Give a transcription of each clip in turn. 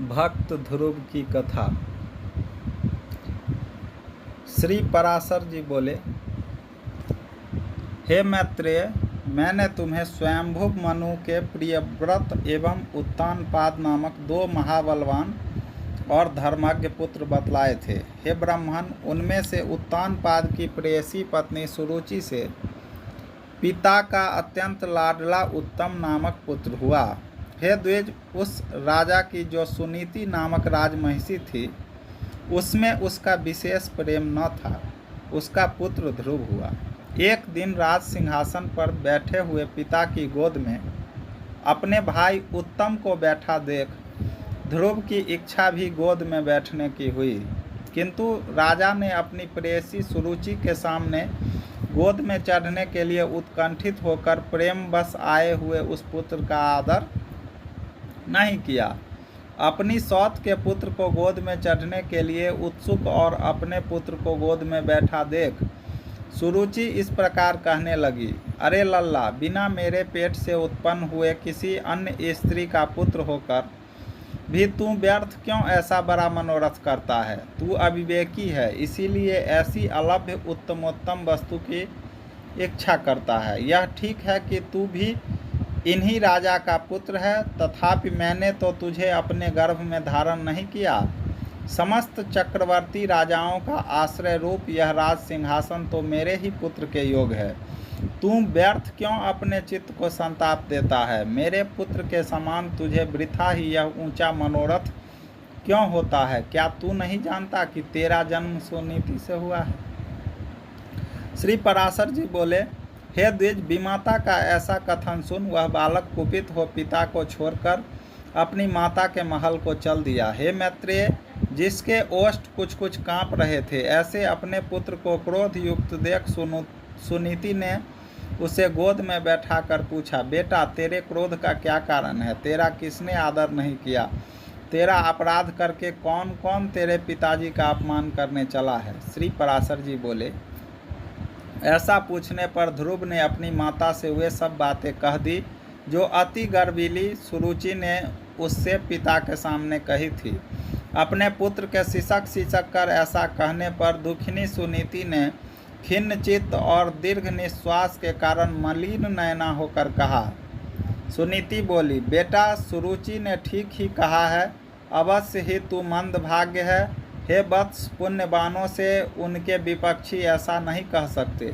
भक्त ध्रुव की कथा। श्री पराशर जी बोले, हे मैत्रेय, मैंने तुम्हें स्वयंभू मनु के प्रियव्रत एवं उत्तानपाद नामक दो महाबलवान और धर्मज्ञ पुत्र बतलाए थे। हे ब्राह्मण, उनमें से उत्तानपाद की प्रेयसी पत्नी सुरुचि से पिता का अत्यंत लाडला उत्तम नामक पुत्र हुआ। हे द्विज, उस राजा की जो सुनीति नामक राजमहिषी थी, उसमें उसका विशेष प्रेम न था। उसका पुत्र ध्रुव हुआ। एक दिन राज सिंहासन पर बैठे हुए पिता की गोद में अपने भाई उत्तम को बैठा देख ध्रुव की इच्छा भी गोद में बैठने की हुई, किंतु राजा ने अपनी प्रेयसी सुरुचि के सामने गोद में चढ़ने के लिए उत्कंठित होकर प्रेमवश आए हुए उस पुत्र का आदर नहीं किया। अपनी सौत के पुत्र को गोद में चढ़ने के लिए उत्सुक और अपने पुत्र को गोद में बैठा देख सुरुचि इस प्रकार कहने लगी, अरे लल्ला, बिना मेरे पेट से उत्पन्न हुए किसी अन्य स्त्री का पुत्र होकर भी तू व्यर्थ क्यों ऐसा बड़ा मनोरथ करता है? तू अविवेकी है, इसीलिए ऐसी अलभ्य उत्तमोत्तम वस्तु की इच्छा करता है। यह ठीक है कि तू भी इन्हीं राजा का पुत्र है, तथापि मैंने तो तुझे अपने गर्भ में धारण नहीं किया। समस्त चक्रवर्ती राजाओं का आश्रय रूप यह राज सिंहासन तो मेरे ही पुत्र के योग है। तू व्यर्थ क्यों अपने चित्त को संताप देता है? मेरे पुत्र के समान तुझे वृथा ही यह ऊंचा मनोरथ क्यों होता है? क्या तू नहीं जानता कि तेरा जन्म सुनीति से हुआ है? श्री पराशर जी बोले, हे द्विज, विमाता का ऐसा कथन सुन वह बालक कुपित हो पिता को छोड़कर अपनी माता के महल को चल दिया। हे मैत्रेय, जिसके ओष्ठ कुछ कुछ कांप रहे थे, ऐसे अपने पुत्र को क्रोध युक्त देख सुनीति ने उसे गोद में बैठाकर पूछा, बेटा, तेरे क्रोध का क्या कारण है? तेरा किसने आदर नहीं किया? तेरा अपराध करके कौन कौन तेरे पिताजी का अपमान करने चला है? श्री पराशर जी बोले, ऐसा पूछने पर ध्रुव ने अपनी माता से वे सब बातें कह दी जो अति गर्वीली सुरुचि ने उससे पिता के सामने कही थी। अपने पुत्र के सिसक कर ऐसा कहने पर दुखिनी सुनीति ने खिन्न चित्त और दीर्घ निश्वास के कारण मलिन नयना होकर कहा। सुनीति बोली, बेटा, सुरुचि ने ठीक ही कहा है, अवश्य ही तू मंदभाग्य है। हे वत्स, पुण्यवानों से उनके विपक्षी ऐसा नहीं कह सकते।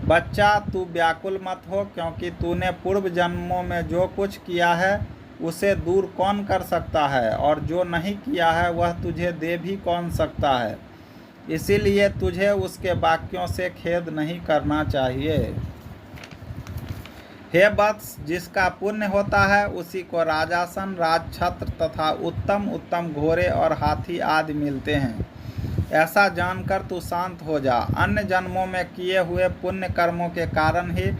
बच्चा, तू व्याकुल मत हो, क्योंकि तूने पूर्व जन्मों में जो कुछ किया है उसे दूर कौन कर सकता है, और जो नहीं किया है वह तुझे दे भी कौन सकता है। इसीलिए तुझे उसके वाक्यों से खेद नहीं करना चाहिए। हे वत्स, जिसका पुण्य होता है उसी को राजासन, राजछत्र तथा उत्तम उत्तम घोड़े और हाथी आदि मिलते हैं। ऐसा जानकर तू शांत हो जा। अन्य जन्मों में किए हुए पुण्य कर्मों के कारण ही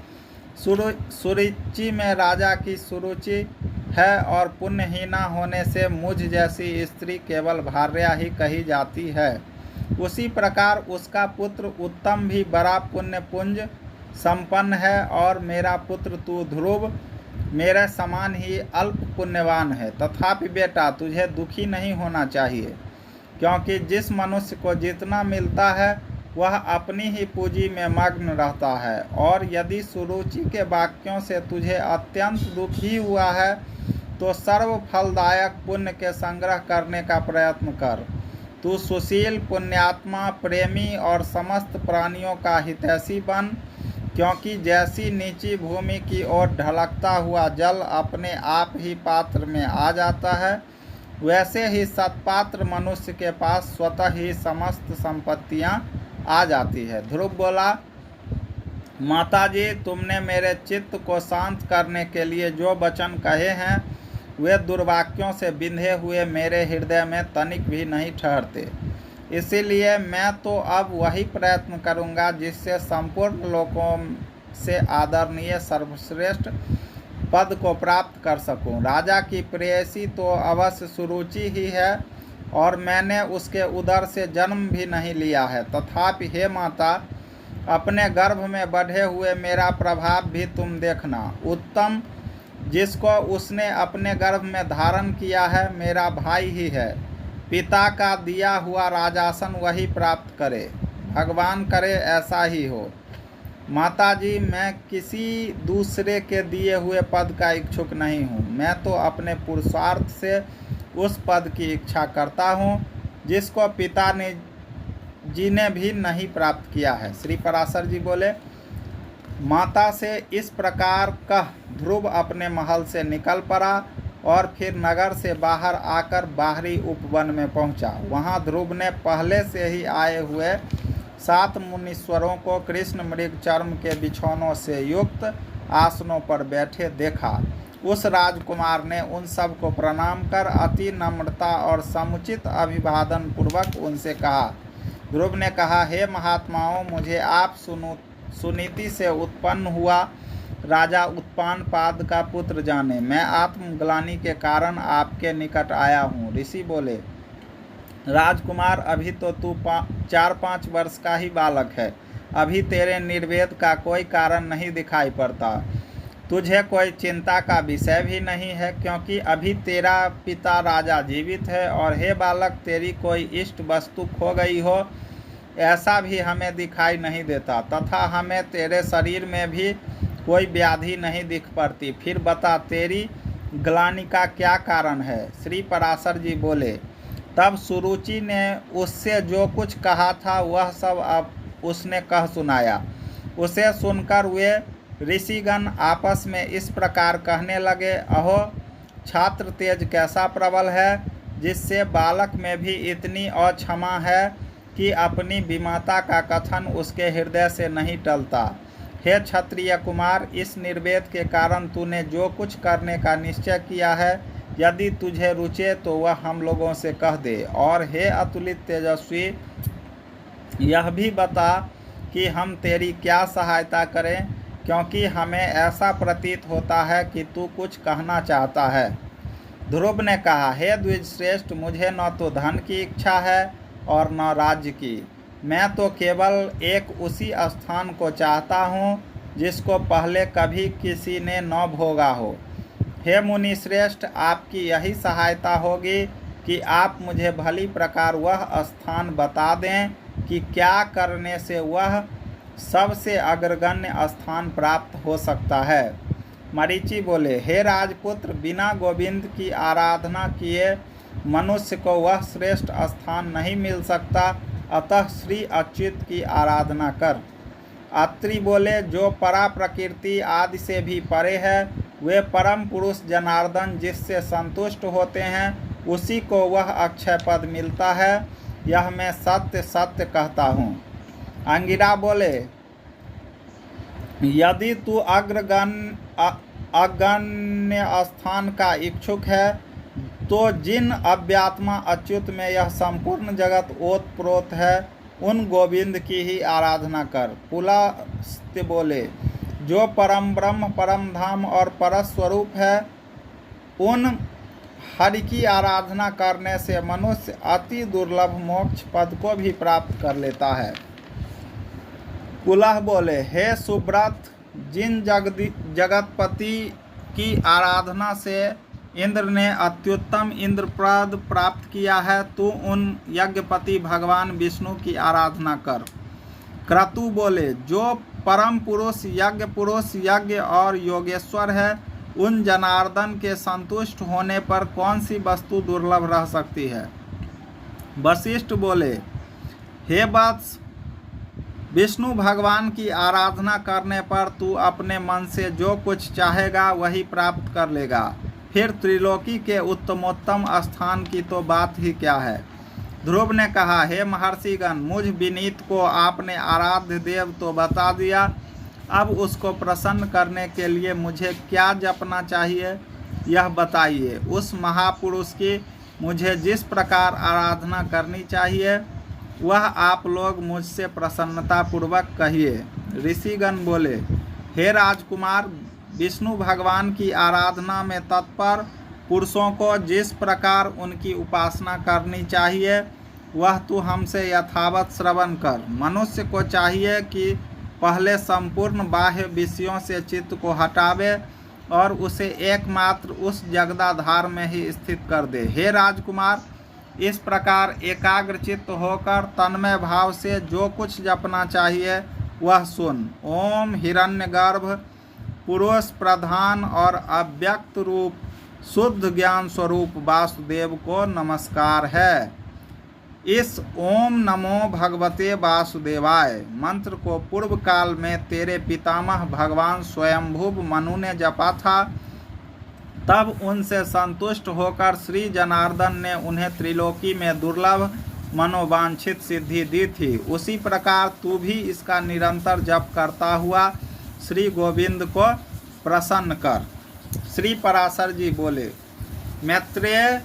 सुरुचि में राजा की सुरुचि है, और पुण्यहीना होने से मुझ जैसी स्त्री केवल भार्या ही कही जाती है। उसी प्रकार उसका पुत्र उत्तम भी बड़ा पुण्यपुंज संपन्न है, और मेरा पुत्र तू ध्रुव मेरे समान ही अल्प पुण्यवान है। तथापि बेटा, तुझे दुखी नहीं होना चाहिए, क्योंकि जिस मनुष्य को जितना मिलता है वह अपनी ही पूंजी में मग्न रहता है। और यदि सुरुचि के वाक्यों से तुझे अत्यंत दुखी हुआ है तो सर्व फलदायक पुण्य के संग्रह करने का प्रयत्न कर। तू सुशील, पुण्यात्मा, प्रेमी और समस्त प्राणियों का हितैषी बन, क्योंकि जैसी नीची भूमि की ओर ढलकता हुआ जल अपने आप ही पात्र में आ जाता है, वैसे ही सत्पात्र मनुष्य के पास स्वतः ही समस्त संपत्तियां आ जाती है। ध्रुव बोला, माताजी, तुमने मेरे चित्त को शांत करने के लिए जो वचन कहे हैं वे दुर्वाक्यों से बिंधे हुए मेरे हृदय में तनिक भी नहीं ठहरते। इसीलिए मैं तो अब वही प्रयत्न करूंगा जिससे संपूर्ण लोकों से आदरणीय सर्वश्रेष्ठ पद को प्राप्त कर सकूं। राजा की प्रेयसी तो अवश्य सुरुचि ही है, और मैंने उसके उदर से जन्म भी नहीं लिया है। तथापि हे माता, अपने गर्भ में बढ़े हुए मेरा प्रभाव भी तुम देखना। उत्तम जिसको उसने अपने गर्भ में धारण किया है मेरा भाई ही है। पिता का दिया हुआ राजासन वही प्राप्त करे, भगवान करे ऐसा ही हो। माताजी, मैं किसी दूसरे के दिए हुए पद का इच्छुक नहीं हूँ। मैं तो अपने पुरुषार्थ से उस पद की इच्छा करता हूँ जिसको पिता ने जी ने भी नहीं प्राप्त किया है। श्री पराशर जी बोले, माता से इस प्रकार कह ध्रुव अपने महल से निकल पड़ा और फिर नगर से बाहर आकर बाहरी उपवन में पहुंचा। वहां ध्रुव ने पहले से ही आए हुए 7 मुनीश्वरों को कृष्ण मृग चर्म के बिछौनों से युक्त आसनों पर बैठे देखा। उस राजकुमार ने उन सब को प्रणाम कर अति नम्रता और समुचित अभिवादन पूर्वक उनसे कहा। ध्रुव ने कहा, हे महात्माओं, मुझे आप सुनीति से उत्पन्न हुआ राजा उत्तानपाद का पुत्र जाने। मैं आत्मग्लानि के कारण आपके निकट आया हूँ। ऋषि बोले, राजकुमार, अभी तो तू 4-5 वर्ष का ही बालक है। अभी तेरे निर्वेद का कोई कारण नहीं दिखाई पड़ता। तुझे कोई चिंता का विषय भी नहीं है, क्योंकि अभी तेरा पिता राजा जीवित है। और हे बालक, तेरी कोई इष्ट वस्तु खो गई हो ऐसा भी हमें दिखाई नहीं देता, तथा हमें तेरे शरीर में भी कोई व्याधि नहीं दिख पड़ती। फिर बता, तेरी ग्लानि का क्या कारण है? श्री पराशर जी बोले, तब सुरुचि ने उससे जो कुछ कहा था वह सब अब उसने कह सुनाया। उसे सुनकर वे ऋषिगण आपस में इस प्रकार कहने लगे, अहो, छात्र तेज कैसा प्रबल है, जिससे बालक में भी इतनी अक्षमा है कि अपनी विमाता का कथन उसके हृदय से नहीं टलता। हे क्षत्रिय कुमार, इस निर्वेद के कारण तूने जो कुछ करने का निश्चय किया है, यदि तुझे रुचे तो वह हम लोगों से कह दे। और हे अतुलित तेजस्वी, यह भी बता कि हम तेरी क्या सहायता करें, क्योंकि हमें ऐसा प्रतीत होता है कि तू कुछ कहना चाहता है। ध्रुव ने कहा, हे द्विजश्रेष्ठ, मुझे न तो धन की इच्छा है और न राज्य की। मैं तो केवल एक उसी स्थान को चाहता हूँ जिसको पहले कभी किसी ने न भोगा हो। हे मुनि श्रेष्ठ, आपकी यही सहायता होगी कि आप मुझे भली प्रकार वह स्थान बता दें कि क्या करने से वह सबसे अग्रगण्य स्थान प्राप्त हो सकता है। मरीचि बोले, हे राजपुत्र, बिना गोविंद की आराधना किए मनुष्य को वह श्रेष्ठ स्थान नहीं मिल सकता, अतः श्री अच्युत की आराधना कर। अत्रि बोले, जो परा प्रकृति आदि से भी परे है, वे परम पुरुष जनार्दन जिससे संतुष्ट होते हैं, उसी को वह अक्षय पद मिलता है। यह मैं सत्य सत्य कहता हूँ। अंगिरा बोले, यदि तू अगण्य स्थान का इच्छुक है, तो जिन अव्यात्मा अच्युत में यह संपूर्ण जगत ओतप्रोत है, उन गोविंद की ही आराधना कर। पुलस्त्य बोले, जो परम ब्रह्म, परम धाम और परस्वरूप है, उन हरि की आराधना करने से मनुष्य अति दुर्लभ मोक्ष पद को भी प्राप्त कर लेता है। पुलह बोले, हे सुब्रत, जिन जगतपति की आराधना से इंद्र ने अत्युत्तम इंद्रपद प्राप्त किया है, तू उन यज्ञपति भगवान विष्णु की आराधना कर। क्रतु बोले, जो परम पुरुष यज्ञ और योगेश्वर है, उन जनार्दन के संतुष्ट होने पर कौन सी वस्तु दुर्लभ रह सकती है। वशिष्ठ बोले, हे वत्स, विष्णु भगवान की आराधना करने पर तू अपने मन से जो कुछ चाहेगा वही प्राप्त कर लेगा। फिर त्रिलोकी के उत्तमोत्तम स्थान की तो बात ही क्या है। ध्रुव ने कहा, हे महर्षिगण, मुझ विनीत को आपने आराध्य देव तो बता दिया, अब उसको प्रसन्न करने के लिए मुझे क्या जपना चाहिए यह बताइए। उस महापुरुष की मुझे जिस प्रकार आराधना करनी चाहिए वह आप लोग मुझसे प्रसन्नतापूर्वक कहिए। ऋषिगण बोले, हे राजकुमार, विष्णु भगवान की आराधना में तत्पर पुरुषों को जिस प्रकार उनकी उपासना करनी चाहिए वह तू हमसे यथावत श्रवण कर। मनुष्य को चाहिए कि पहले संपूर्ण बाह्य विषयों से चित्त को हटावे और उसे एकमात्र उस जगदाधार में ही स्थित कर दे। हे राजकुमार, इस प्रकार एकाग्रचित्त होकर तन्मय भाव से जो कुछ जपना चाहिए वह सुन। ओम हिरण्यगर्भ, पुरुष प्रधान और अव्यक्त रूप शुद्ध ज्ञान स्वरूप वासुदेव को नमस्कार है। इस ओम नमो भगवते वासुदेवाय मंत्र को पूर्व काल में तेरे पितामह भगवान स्वयंभुव मनु ने जपा था। तब उनसे संतुष्ट होकर श्री जनार्दन ने उन्हें त्रिलोकी में दुर्लभ मनोवांछित सिद्धि दी थी। उसी प्रकार तू भी इसका निरंतर जप करता हुआ श्री गोविंद को प्रसन्न कर। श्री पराशर जी बोले, मैत्रेय,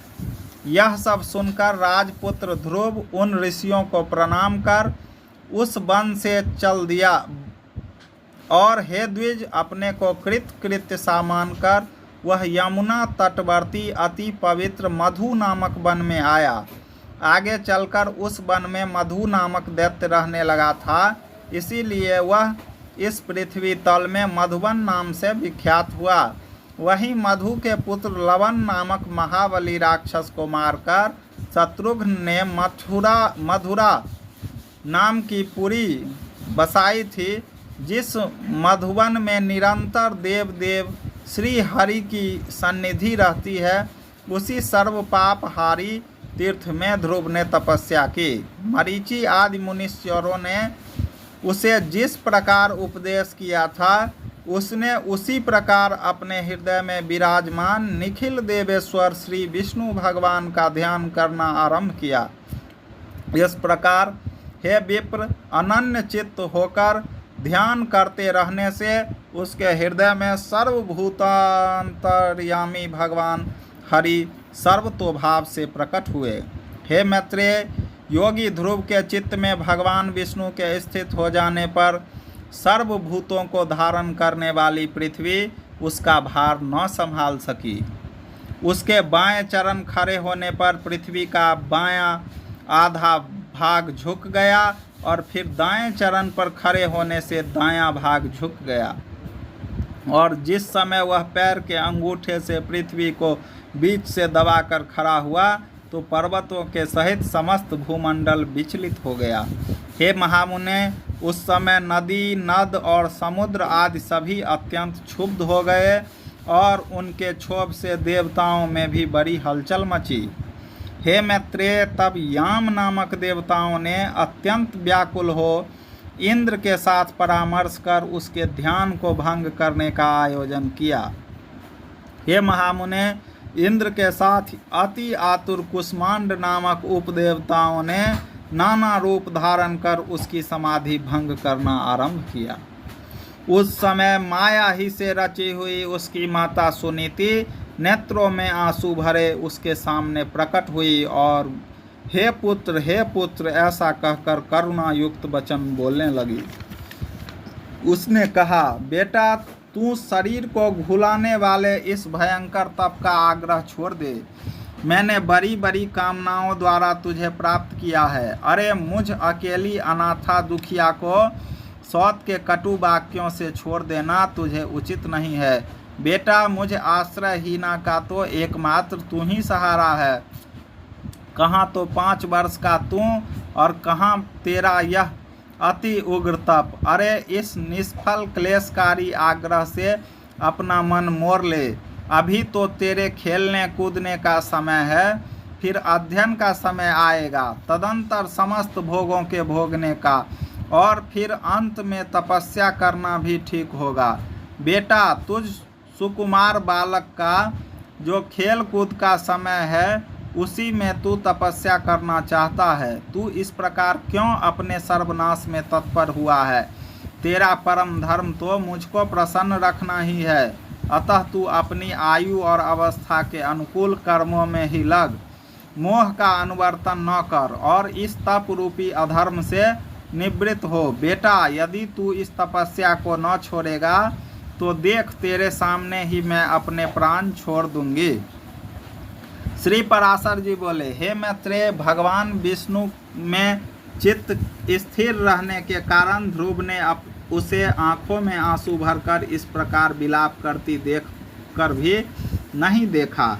यह सब सुनकर राजपुत्र ध्रुव उन ऋषियों को प्रणाम कर उस वन से चल दिया और हे द्विज, अपने को कृत्य सा मानकर वह यमुना तटवर्ती अति पवित्र मधु नामक वन में आया। आगे चलकर उस वन में मधु नामक दैत्य रहने लगा था, इसीलिए वह इस पृथ्वी तल में मधुवन नाम से विख्यात हुआ। वही मधु के पुत्र लवन नामक महाबली राक्षस को मारकर शत्रुघ्न ने मथुरा नाम की पुरी बसाई थी, जिस मधुवन में निरंतर देव श्री हरि की सन्निधि रहती है। उसी सर्व पाप हारी तीर्थ में ध्रुव ने तपस्या की। मरीचि आदि मुनीश्वरों ने उसे जिस प्रकार उपदेश किया था, उसने उसी प्रकार अपने हृदय में विराजमान निखिल देवेश्वर श्री विष्णु भगवान का ध्यान करना आरंभ किया। इस प्रकार हे विप्र, अनन्य चित्त होकर ध्यान करते रहने से उसके हृदय में सर्वभूतांतर्यामी भगवान हरि सर्वतोभाव से प्रकट हुए। हे मैत्रेय, योगी ध्रुव के चित्त में भगवान विष्णु के स्थित हो जाने पर सर्वभूतों को धारण करने वाली पृथ्वी उसका भार न संभाल सकी। उसके बाएं चरण खड़े होने पर पृथ्वी का बायां आधा भाग झुक गया और फिर दाएं चरण पर खड़े होने से दायां भाग झुक गया। और जिस समय वह पैर के अंगूठे से पृथ्वी को बीच से दबाकर खड़ा हुआ तो पर्वतों के सहित समस्त भूमंडल विचलित हो गया। हे महामुने, उस समय नदी, नद और समुद्र आदि सभी अत्यंत क्षुब्ध हो गए और उनके क्षोभ से देवताओं में भी बड़ी हलचल मची। हे मैत्रेय, तब याम नामक देवताओं ने अत्यंत व्याकुल हो इंद्र के साथ परामर्श कर उसके ध्यान को भंग करने का आयोजन किया। हे महामुने, इंद्र के साथ अति आतुर कुष्मांड नामक उपदेवताओं ने नाना रूप धारण कर उसकी समाधि भंग करना आरंभ किया। उस समय माया ही से रची हुई उसकी माता सुनीति नेत्रों में आंसू भरे उसके सामने प्रकट हुई और हे पुत्र ऐसा कहकर करुणा युक्त वचन बोलने लगी। उसने कहा, बेटा, तू शरीर को घुलाने वाले इस भयंकर तप का आग्रह छोड़ दे। मैंने बड़ी बड़ी कामनाओं द्वारा तुझे प्राप्त किया है। अरे मुझ अकेली अनाथा दुखिया को सौत के कटु वाक्यों से छोड़ देना तुझे उचित नहीं है। बेटा, मुझ आश्रयहीना का तो एकमात्र तू ही सहारा है। कहाँ तो 5 वर्ष का तू और कहाँ तेरा यह अति उग्र तप। अरे इस निष्फल क्लेशकारी आग्रह से अपना मन मोर ले। अभी तो तेरे खेलने कूदने का समय है, फिर अध्ययन का समय आएगा, तदंतर समस्त भोगों के भोगने का, और फिर अंत में तपस्या करना भी ठीक होगा। बेटा, तुझ सुकुमार बालक का जो खेल कूद का समय है उसी में तू तपस्या करना चाहता है। तू इस प्रकार क्यों अपने सर्वनाश में तत्पर हुआ है? तेरा परम धर्म तो मुझको प्रसन्न रखना ही है। अतः तू अपनी आयु और अवस्था के अनुकूल कर्मों में ही लग, मोह का अनुवर्तन न कर और इस तप रूपी अधर्म से निवृत्त हो। बेटा, यदि तू इस तपस्या को न छोड़ेगा तो देख, तेरे सामने ही मैं अपने प्राण छोड़ दूंगी। श्री पराशर जी बोले, हे मैत्रेय, भगवान विष्णु में चित्त स्थिर रहने के कारण ध्रुव ने उसे आंखों में आंसू भरकर इस प्रकार विलाप करती देख कर भी नहीं देखा।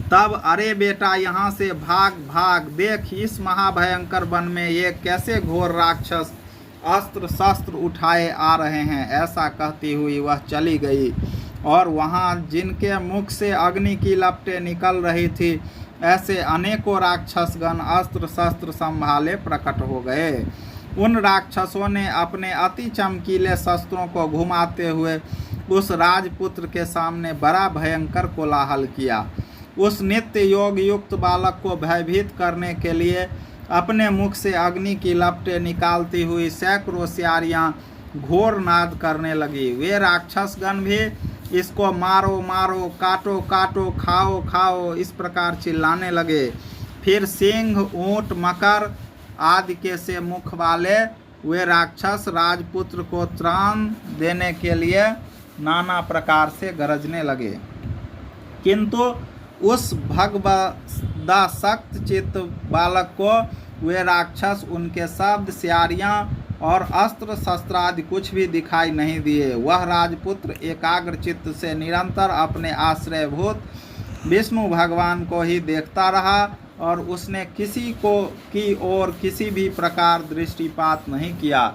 तब अरे बेटा यहाँ से भाग भाग, देख इस महाभयंकर वन में ये कैसे घोर राक्षस अस्त्र शस्त्र उठाए आ रहे हैं। ऐसा कहती हुई वह चली गई और वहाँ जिनके मुख से अग्नि की लपटें निकल रही थी, ऐसे अनेकों राक्षसगण अस्त्र शस्त्र संभाले प्रकट हो गए। उन राक्षसों ने अपने अति चमकीले शस्त्रों को घुमाते हुए उस राजपुत्र के सामने बड़ा भयंकर कोलाहल किया। उस नित्य योग युक्त बालक को भयभीत करने के लिए अपने मुख से अग्नि की लपटें निकालती हुई सैकड़ों स्यारियां घोर नाद करने लगी। वे राक्षसगण भी इसको मारो मारो, काटो काटो, खाओ खाओ, इस प्रकार चिल्लाने लगे। फिर सिंह, ऊंट, मकर आदि के से मुख वाले वे राक्षस राजपुत्र को त्राण देने के लिए नाना प्रकार से गरजने लगे, किंतु उस भगवदासक्त चित्त बालक को वे राक्षस, उनके शब्द, स्यारियां और अस्त्र शस्त्रादि कुछ भी दिखाई नहीं दिए। वह राजपुत्र एकाग्र चित्त से निरंतर अपने आश्रयभूत विष्णु भगवान को ही देखता रहा और उसने किसी को की ओर किसी भी प्रकार दृष्टिपात नहीं किया।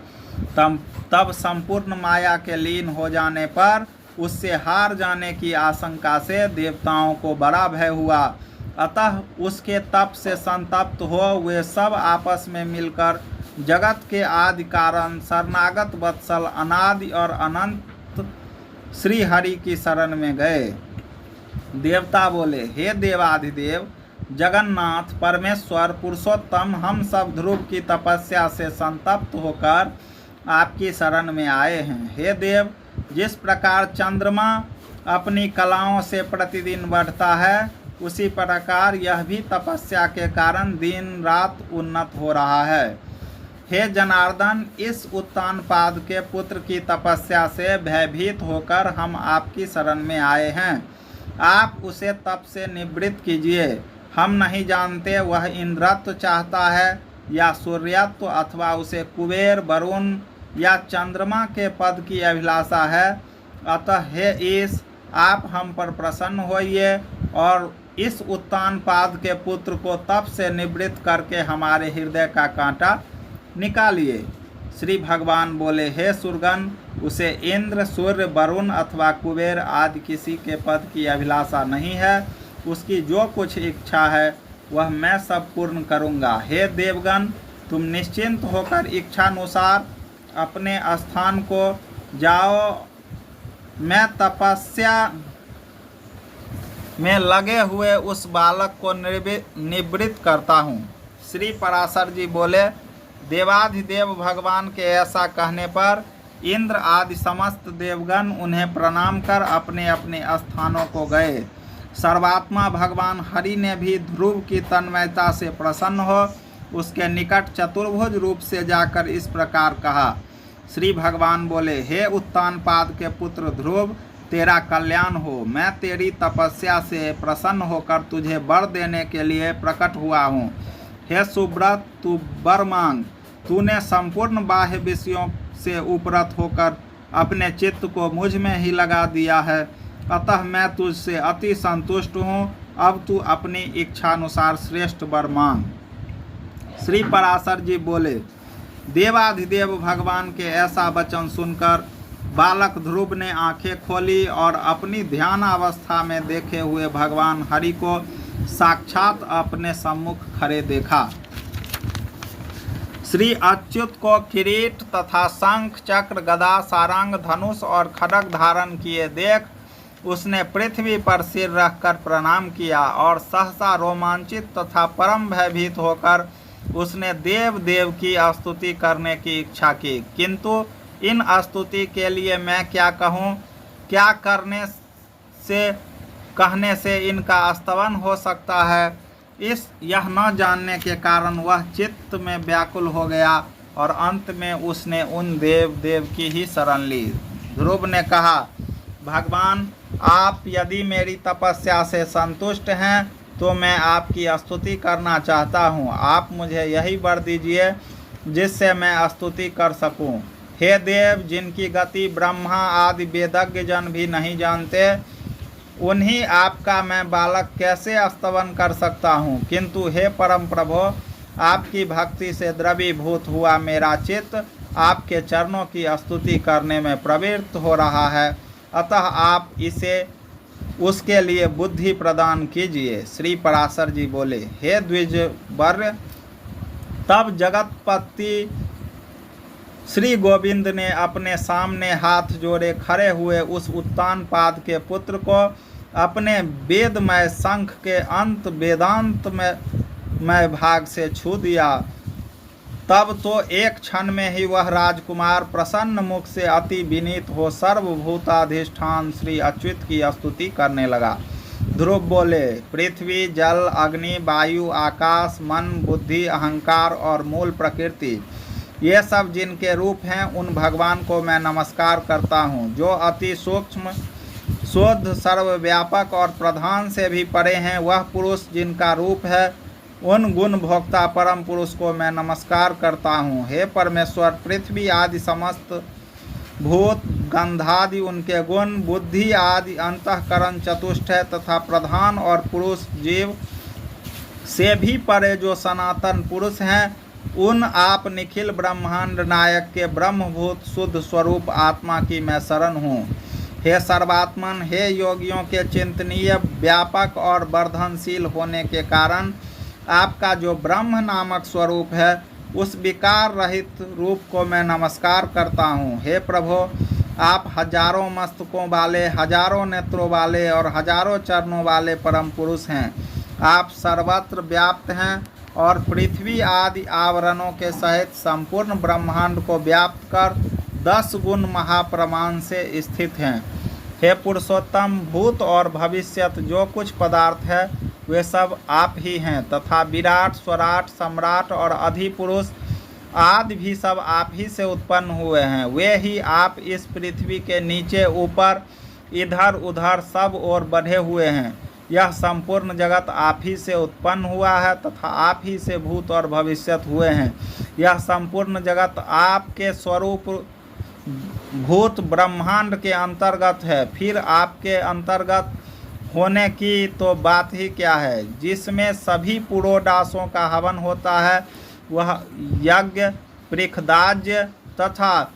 तब संपूर्ण माया के लीन हो जाने पर उससे हार जाने की आशंका से देवताओं को बड़ा भय हुआ। अतः उसके तप से संतप्त हो वे सब आपस में मिलकर जगत के आदि कारण शरणागत वत्सल अनादि और अनंत श्री हरि की शरण में गए। देवता बोले, हे देवाधिदेव जगन्नाथ परमेश्वर पुरुषोत्तम, हम सब ध्रुव की तपस्या से संतप्त होकर आपकी शरण में आए हैं। हे देव, जिस प्रकार चंद्रमा अपनी कलाओं से प्रतिदिन बढ़ता है, उसी प्रकार यह भी तपस्या के कारण दिन रात उन्नत हो रहा है। हे जनार्दन, इस उत्तानपाद के पुत्र की तपस्या से भयभीत होकर हम आपकी शरण में आए हैं। आप उसे तप से निवृत्त कीजिए। हम नहीं जानते वह इंद्रत्व चाहता है या सूर्यत्व, अथवा उसे कुबेर, वरुण या चंद्रमा के पद की अभिलाषा है। अतः हे ईश, आप हम पर प्रसन्न होइए और इस उत्तानपाद के पुत्र को तप से निवृत्त करके हमारे हृदय का कांटा निकालिए। श्री भगवान बोले, हे सुरगण, उसे इंद्र, सूर्य, वरुण अथवा कुबेर आदि किसी के पद की अभिलाषा नहीं है। उसकी जो कुछ इच्छा है वह मैं सब पूर्ण करूँगा। हे देवगण, तुम निश्चिंत होकर इच्छानुसार अपने स्थान को जाओ। मैं तपस्या में लगे हुए उस बालक को निवृत्त करता हूँ। श्री पराशर जी बोले, देवाधिदेव भगवान के ऐसा कहने पर इंद्र आदि समस्त देवगण उन्हें प्रणाम कर अपने अपने स्थानों को गए। सर्वात्मा भगवान हरि ने भी ध्रुव की तन्मयता से प्रसन्न हो उसके निकट चतुर्भुज रूप से जाकर इस प्रकार कहा। श्री भगवान बोले, हे उत्तानपाद के पुत्र ध्रुव, तेरा कल्याण हो। मैं तेरी तपस्या से प्रसन्न होकर तुझे वर देने के लिए प्रकट हुआ हूँ। हे सुब्रत, तू वर मांग। तूने संपूर्ण बाह्य विषयों से उपरत होकर अपने चित्त को मुझ में ही लगा दिया है, अतः मैं तुझसे अति संतुष्ट हूँ। अब तू अपनी इच्छानुसार श्रेष्ठ वर मांग। श्री पराशर जी बोले, देवाधिदेव भगवान के ऐसा वचन सुनकर बालक ध्रुव ने आंखें खोली और अपनी ध्यान अवस्था में देखे हुए भगवान हरि को साक्षात अपने सम्मुख खड़े देखा। श्री अच्युत को किरीट तथा शंख, चक्र, गदा, सारंग, धनुष और खड्ग धारण किए देख उसने पृथ्वी पर सिर रखकर प्रणाम किया और सहसा रोमांचित तथा परम भयभीत होकर उसने देव देव की स्तुति करने की इच्छा की। किंतु इन स्तुति के लिए मैं क्या कहूँ? क्या कहने से इनका स्तवन हो सकता है? यह न जानने के कारण वह चित्त में व्याकुल हो गया और अंत में उसने उन देव देव की ही शरण ली। ध्रुव ने कहा, भगवान, आप यदि मेरी तपस्या से संतुष्ट हैं तो मैं आपकी स्तुति करना चाहता हूँ। आप मुझे यही वर दीजिए जिससे मैं स्तुति कर सकूँ। हे देव, जिनकी गति ब्रह्मा आदि वेदज्ञ जन भी नहीं जानते, उन्हीं आपका मैं बालक कैसे स्तवन कर सकता हूँ। किंतु हे परम प्रभो, आपकी भक्ति से द्रवीभूत हुआ मेरा चित्त आपके चरणों की स्तुति करने में प्रवृत्त हो रहा है, अतः आप इसे उसके लिए बुद्धि प्रदान कीजिए। श्री पराशर जी बोले, हे द्विजवर्य, तब जगतपति श्री गोविंद ने अपने सामने हाथ जोड़े खड़े हुए उस उत्तानपाद के पुत्र को अपने वेदमय शंख के अंत वेदांत में भाग से छू दिया। तब तो एक क्षण में ही वह राजकुमार प्रसन्न मुख से अति विनीत हो सर्वभूताधिष्ठान श्री अच्युत की स्तुति करने लगा। ध्रुव बोले, पृथ्वी, जल, अग्नि, वायु, आकाश, मन, बुद्धि, अहंकार और मूल प्रकृति, ये सब जिनके रूप हैं, उन भगवान को मैं नमस्कार करता हूँ। जो अति सूक्ष्म, शुद्ध, सर्वव्यापक और प्रधान से भी परे हैं, वह पुरुष जिनका रूप है, उन गुण भोक्ता परम पुरुष को मैं नमस्कार करता हूँ। हे परमेश्वर, पृथ्वी आदि समस्त भूत, गंधादि उनके गुण, बुद्धि आदि अंतःकरण चतुष्टय तथा प्रधान और पुरुष जीव से भी परे जो सनातन पुरुष हैं, उन आप निखिल ब्रह्मांड नायक के ब्रह्मभूत शुद्ध स्वरूप आत्मा की मैं शरण हूँ। हे सर्वात्मन, हे योगियों के चिंतनीय, व्यापक और वर्धनशील होने के कारण आपका जो ब्रह्म नामक स्वरूप है, उस विकार रहित रूप को मैं नमस्कार करता हूँ। हे प्रभो, आप हजारों मस्तकों वाले, हजारों नेत्रों वाले और हजारों चरणों वाले परम पुरुष हैं। आप सर्वत्र व्याप्त हैं और पृथ्वी आदि आवरणों के सहित संपूर्ण ब्रह्मांड को व्याप्त कर 10 गुण महाप्रमाण से स्थित हैं। हे पुरुषोत्तम, भूत और भविष्यत जो कुछ पदार्थ है, वे सब आप ही हैं तथा विराट, स्वराट, सम्राट और अधिपुरुष आदि भी सब आप ही से उत्पन्न हुए हैं। वे ही आप इस पृथ्वी के नीचे, ऊपर, इधर उधर सब ओर बढ़े हुए हैं। यह संपूर्ण जगत आप ही से उत्पन्न हुआ है तथा आप ही से भूत और भविष्यत हुए हैं। यह संपूर्ण जगत आपके स्वरूप भूत ब्रह्मांड के अंतर्गत है। फिर आपके अंतर्गत होने की तो बात ही क्या है। जिसमें सभी पुरोडासों का हवन होता है, वह यज्ञ, पृखदाज्य तथा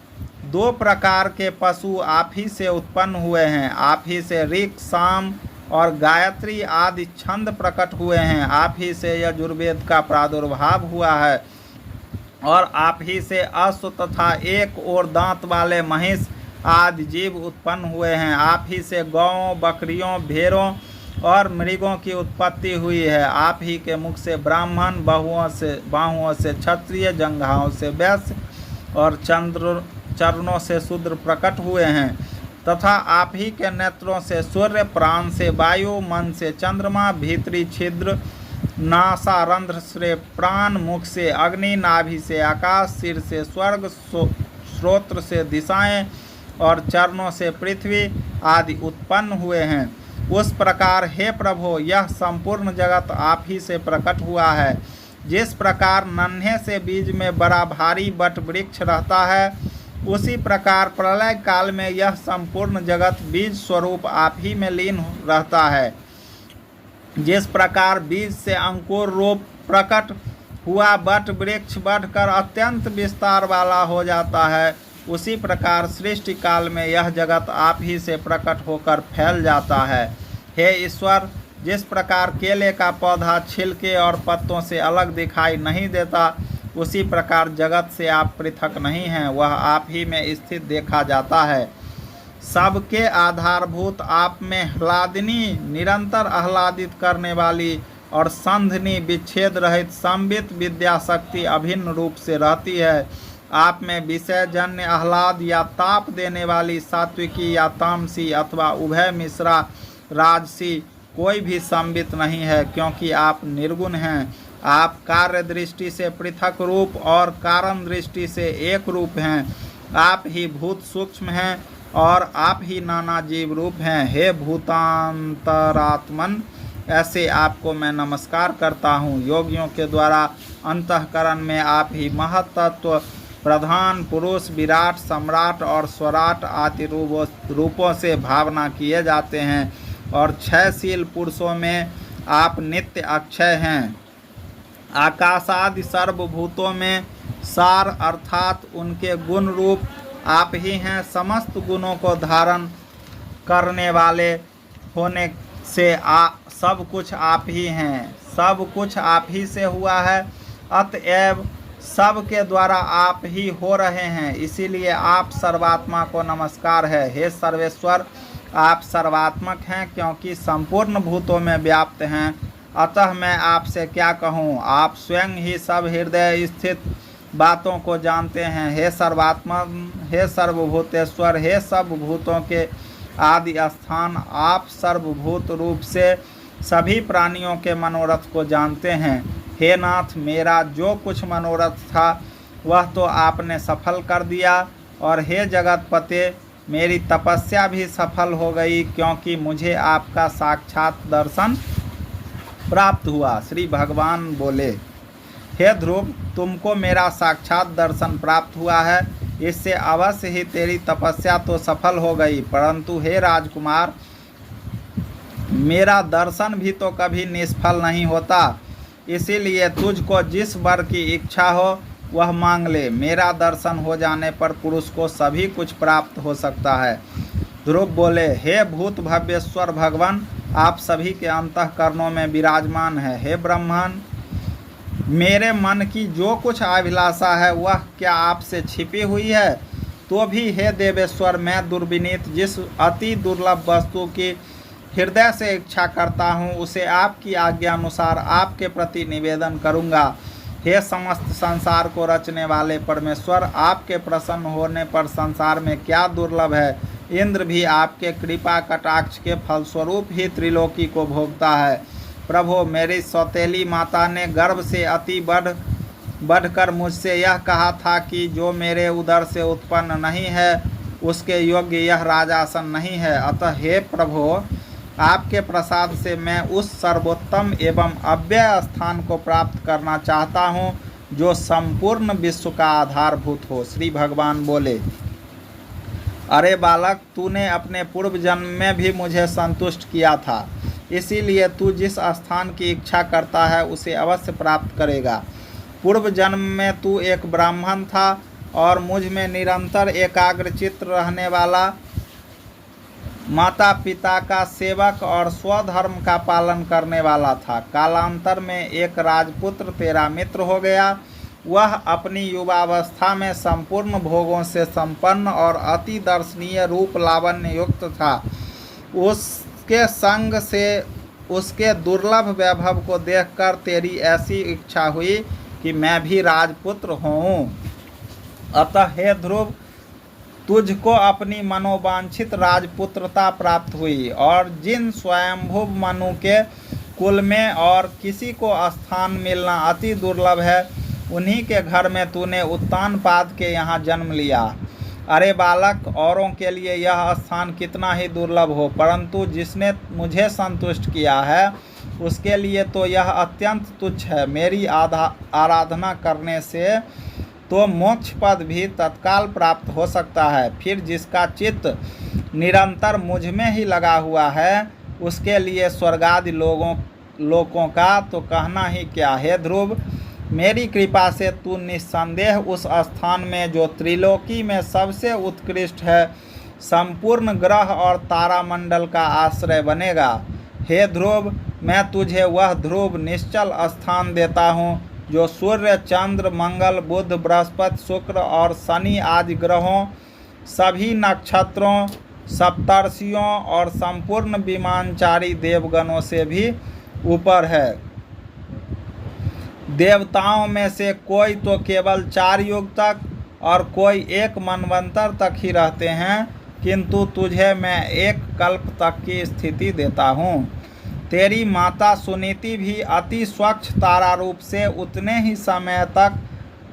2 प्रकार के पशु आप ही से उत्पन्न हुए हैं। आप ही से ऋक्, साम और गायत्री आदि छंद प्रकट हुए हैं। आप ही से यजुर्वेद का प्रादुर्भाव हुआ है और आप ही से अश्व तथा एक और दांत वाले महिष आदि जीव उत्पन्न हुए हैं। आप ही से गौओं, बकरियों, भेड़ों और मृगों की उत्पत्ति हुई है। आप ही के मुख से ब्राह्मण, बाहुओं से क्षत्रिय, जंघाओं से वैश्य और चरणों से शूद्र प्रकट हुए हैं तथा आप ही के नेत्रों से सूर्य, प्राण से वायु, मन से चंद्रमा, भीतरी छिद्र, नासा रंध्र से प्राण, मुख से अग्नि, नाभि से आकाश, सिर से स्वर्ग, श्रोत्र से दिशाएं और चरणों से पृथ्वी आदि उत्पन्न हुए हैं। उस प्रकार हे प्रभो, यह संपूर्ण जगत आप ही से प्रकट हुआ है। जिस प्रकार नन्हे से बीज में बड़ा भारी बट वृक्ष रहता है, उसी प्रकार प्रलय काल में यह संपूर्ण जगत बीज स्वरूप आप ही में लीन रहता है। जिस प्रकार बीज से अंकुर रूप प्रकट हुआ बट वृक्ष बढ़कर अत्यंत विस्तार वाला हो जाता है, उसी प्रकार सृष्टि काल में यह जगत आप ही से प्रकट होकर फैल जाता है। हे ईश्वर, जिस प्रकार केले का पौधा छिलके और पत्तों से अलग दिखाई नहीं देता, उसी प्रकार जगत से आप पृथक नहीं हैं, वह आप ही में स्थित देखा जाता है। सबके आधारभूत आप में ह्लादिनी, निरंतर आह्लादित करने वाली और संधनी, विच्छेद रहित संबित विद्या शक्ति अभिन्न रूप से रहती है। आप में विषय जन्य आह्लाद या ताप देने वाली सात्विकी या तामसी अथवा उभय मिश्रा राजसी कोई भी संबित नहीं है, क्योंकि आप निर्गुण हैं। आप कार्य दृष्टि से पृथक रूप और कारण दृष्टि से एक रूप हैं। आप ही भूत सूक्ष्म हैं और आप ही नाना जीव रूप हैं। हे भूतांतरात्मन, ऐसे आपको मैं नमस्कार करता हूँ। योगियों के द्वारा अंतःकरण में आप ही महत्त्व, प्रधान पुरुष, विराट, सम्राट और स्वराट आदि रूपों से भावना किए जाते हैं और क्षयशील पुरुषों में आप नित्य अक्षय हैं। आकाशादि सर्वभूतों में सार अर्थात उनके गुण रूप आप ही हैं। समस्त गुणों को धारण करने वाले होने से सब कुछ आप ही हैं। सब कुछ आप ही से हुआ है, अतएव सब के द्वारा आप ही हो रहे हैं, इसीलिए आप सर्वात्मा को नमस्कार है। हे सर्वेश्वर, आप सर्वात्मक हैं क्योंकि संपूर्ण भूतों में व्याप्त हैं, अतः मैं आपसे क्या कहूँ, आप स्वयं ही सब हृदय स्थित बातों को जानते हैं। हे सर्वात्मा, हे सर्वभूतेश्वर, हे सब भूतों के आदि स्थान, आप सर्वभूत रूप से सभी प्राणियों के मनोरथ को जानते हैं। हे नाथ, मेरा जो कुछ मनोरथ था वह तो आपने सफल कर दिया, और हे जगतपते, मेरी तपस्या भी सफल हो गई क्योंकि मुझे आपका साक्षात दर्शन प्राप्त हुआ। श्री भगवान बोले, हे ध्रुव, तुमको मेरा साक्षात दर्शन प्राप्त हुआ है, इससे अवश्य ही तेरी तपस्या तो सफल हो गई, परंतु हे राजकुमार, मेरा दर्शन भी तो कभी निष्फल नहीं होता, इसीलिए तुझको जिस वर की इच्छा हो वह मांग ले। मेरा दर्शन हो जाने पर पुरुष को सभी कुछ प्राप्त हो सकता है। ध्रुव बोले, हे भूत भव्येश्वर भगवान, आप सभी के अंतःकरणों में विराजमान है। हे ब्रह्मन, मेरे मन की जो कुछ अभिलाषा है वह क्या आपसे छिपी हुई है? तो भी हे देवेश्वर, मैं दुर्विनीत जिस अति दुर्लभ वस्तु की हृदय से इच्छा करता हूँ उसे आपकी आज्ञा अनुसार आपके प्रति निवेदन करूँगा। हे समस्त संसार को रचने वाले परमेश्वर, आपके प्रसन्न होने पर संसार में क्या दुर्लभ है। इंद्र भी आपके कृपा कटाक्ष के फलस्वरूप ही त्रिलोकी को भोगता है। प्रभो, मेरी सौतेली माता ने गर्भ से अति बढ़कर मुझसे यह कहा था कि जो मेरे उदर से उत्पन्न नहीं है उसके योग्य यह राजासन नहीं है। अतः हे प्रभो, आपके प्रसाद से मैं उस सर्वोत्तम एवं अव्यय स्थान को प्राप्त करना चाहता हूँ जो संपूर्ण विश्व का आधारभूत हो। श्री भगवान बोले, अरे बालक, तूने अपने पूर्व जन्म में भी मुझे संतुष्ट किया था, इसीलिए तू जिस स्थान की इच्छा करता है उसे अवश्य प्राप्त करेगा। पूर्व जन्म में तू एक ब्राह्मण था और मुझ में निरंतर एकाग्रचित्त रहने वाला, माता पिता का सेवक और स्वधर्म का पालन करने वाला था। कालांतर में एक राजपुत्र तेरा मित्र हो गया। वह अपनी युवावस्था में संपूर्ण भोगों से संपन्न और अति दर्शनीय रूप लावण्य युक्त था। उसके संग से उसके दुर्लभ वैभव को देखकर तेरी ऐसी इच्छा हुई कि मैं भी राजपुत्र होऊं। अतः हे ध्रुव, तुझको अपनी मनोवांछित राजपुत्रता प्राप्त हुई, और जिन स्वयंभुव मनु के कुल में और किसी को स्थान मिलना अति दुर्लभ है, उन्हीं के घर में तूने उत्तानपाद के यहाँ जन्म लिया। अरे बालक, औरों के लिए यह स्थान कितना ही दुर्लभ हो, परंतु जिसने मुझे संतुष्ट किया है उसके लिए तो यह अत्यंत तुच्छ है। मेरी आराधना करने से तो मोक्ष पद भी तत्काल प्राप्त हो सकता है। फिर जिसका चित्त निरंतर मुझ में ही लगा हुआ है उसके लिए स्वर्गादि लोकों का तो कहना ही क्या। हे ध्रुव, मेरी कृपा से तू निस्संदेह उस स्थान में जो त्रिलोकी में सबसे उत्कृष्ट है, संपूर्ण ग्रह और तारामंडल का आश्रय बनेगा। हे ध्रुव, मैं तुझे वह ध्रुव निश्चल स्थान देता हूँ जो सूर्य, चंद्र, मंगल, बुध, बृहस्पति, शुक्र और शनि आदि ग्रहों, सभी नक्षत्रों, सप्तर्षियों और संपूर्ण विमानचारी देवगणों से भी ऊपर है। देवताओं में से कोई तो केवल 4 युग तक और कोई 1 मनवंतर तक ही रहते हैं, किंतु तुझे मैं 1 कल्प तक की स्थिति देता हूँ। तेरी माता सुनीति भी अति स्वच्छ तारा रूप से उतने ही समय तक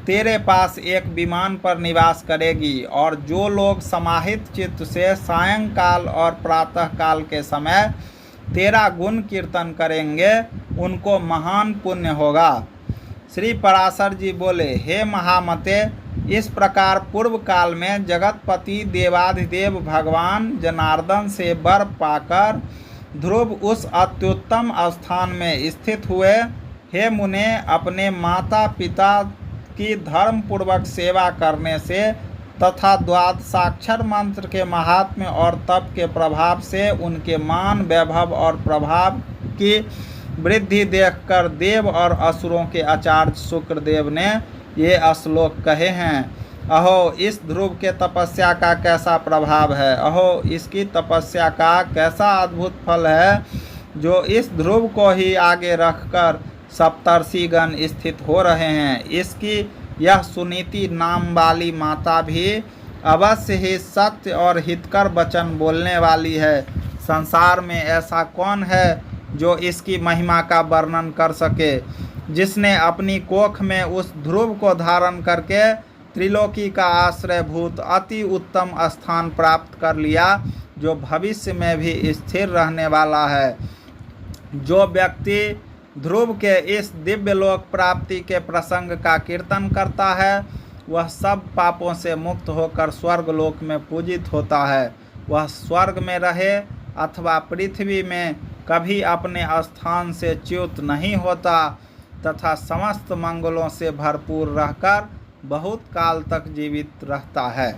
तेरे पास एक विमान पर निवास करेगी, और जो लोग समाहित चित्त से सायंकाल और प्रातःकाल के समय तेरा गुण कीर्तन करेंगे उनको महान पुण्य होगा। श्री पराशर जी बोले, हे महामते, इस प्रकार पूर्व काल में जगतपति देवाधिदेव भगवान जनार्दन से वर पाकर ध्रुव उस अत्युत्तम स्थान में स्थित हुए। हे मुने, अपने माता पिता की धर्म पूर्वक सेवा करने से तथा द्वादशाक्षर मंत्र के महात्म्य और तप के प्रभाव से उनके मान, वैभव और प्रभाव की वृद्धि देखकर देव और असुरों के आचार्य शुक्रदेव ने ये श्लोक कहे हैं। अहो, इस ध्रुव के तपस्या का कैसा प्रभाव है! अहो, इसकी तपस्या का कैसा अद्भुत फल है, जो इस ध्रुव को ही आगे रखकर सप्तर्षिगण स्थित हो रहे हैं। इसकी यह सुनीति नाम वाली माता भी अवश्य ही सत्य और हितकर वचन बोलने वाली है। संसार में ऐसा कौन है जो इसकी महिमा का वर्णन कर सके, जिसने अपनी कोख में उस ध्रुव को धारण करके त्रिलोकी का आश्रयभूत अति उत्तम स्थान प्राप्त कर लिया, जो भविष्य में भी स्थिर रहने वाला है। जो व्यक्ति ध्रुव के इस दिव्य लोक प्राप्ति के प्रसंग का कीर्तन करता है, वह सब पापों से मुक्त होकर स्वर्ग लोक में पूजित होता है। वह स्वर्ग में रहे अथवा पृथ्वी में कभी अपने स्थान से च्युत नहीं होता तथा समस्त मंगलों से भरपूर रहकर बहुत काल तक जीवित रहता है।